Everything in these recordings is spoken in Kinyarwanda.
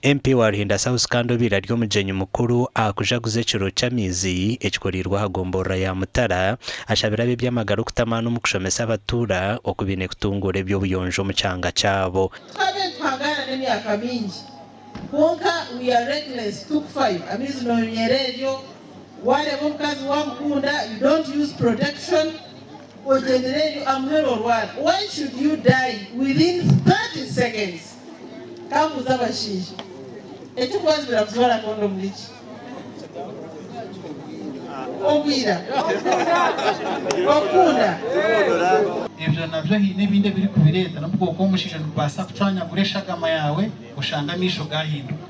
MP wa Ruhinda South Kandobira ryo mujenyi mukuru akujaguze ekiro ky'amaizi ekikorirwa hagombora ya Mutara ashabirwe eby'amagara okutamana mu kushomesa abatura okubine kutunguura eby'obuyonjo mu kyanga kyabo. Twagana n'emyaka mingi konka we are reckless took 5 amaizi nonyereryo wareba omukazi wamukunda you don't use protection ogendereryo amuhero rwanda. Why should you die within 30 seconds? Kambuza abashinja ekikwazibira kuzwala kondo muliki obwira okunda ibyo nabyo n'ibindi biri kubireta nubwo uko umushinja ntubasa kucanya guresha gama yawe ushanga misho gahinduka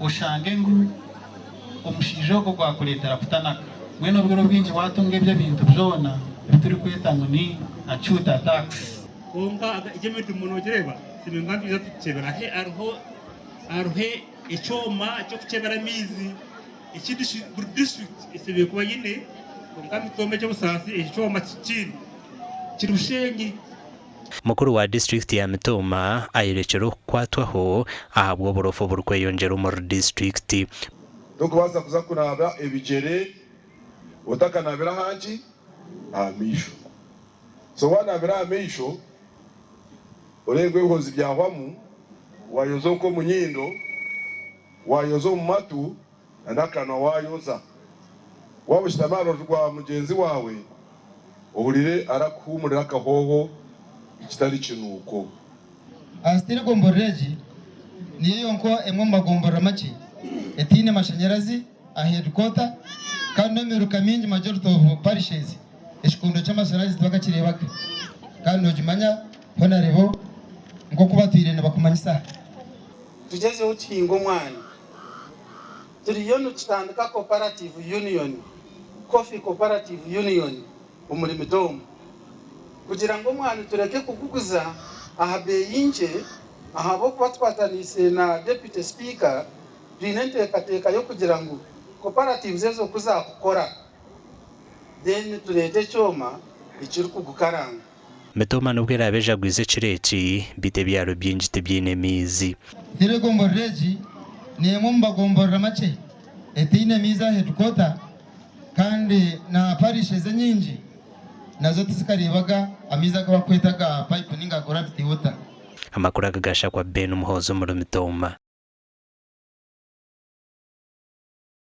ushange ngo umushinja wo gwakuretera kutanaka mwe n'ubwo bwinji watunga ibyo bintu byona bituri kwetanga ni achuta tax konka ijemetu munogireba sinengandi biza tukebera he arho icyoma cyo kukebera mizi ikindi district isibe kuba yine konka Mitooma cyo busasi icyoma kirushengi. Mukuru wa district ya Mitooma ayirekero kwatwaho ahabwo borofo burkweyongera mu district tukubaza kuza kunaba ebigere utakanabira hanji amisho so wanabira amisho uregwe bihozi byahwamu wayozo ko munyindo wayozo mu matu ndakana wayoza wabushitamaro rwa mugenzi wawe uhurire arakumurira kahoho kitari kinuko astire gomboreji niyo nko emwe magombora make etine mashanyarazi a headquarter kandi miruka mingi majority of parishes ekikondo cy'amashanyarazi twakakirebaga kandi ojimanya honarebo ngo kubatwirene bakumanyisa tugeze ukingo mwana turiyo nutandika cooperative union coffee cooperative union umuri Mitooma kugira ngo mwana tureke kuguguza ahabe yinje ahabo kuba twatanise na deputy speaker binente kateka yo kugira ngo cooperative zezo kuzakukora then turete cyoma ikiri kugukaranga. Mitooma nubwo irabeja gwize kireki bite byaro byinjite by'inemizi dire gomboreji niyo mbagombora make etine miza headquarter kandi na parishes nyingi nazo tuzikarebaga amiza gabakwetaga pipe ninga gravity water. Amakuru agagasha kwa Ben umuhozo muri Mitooma.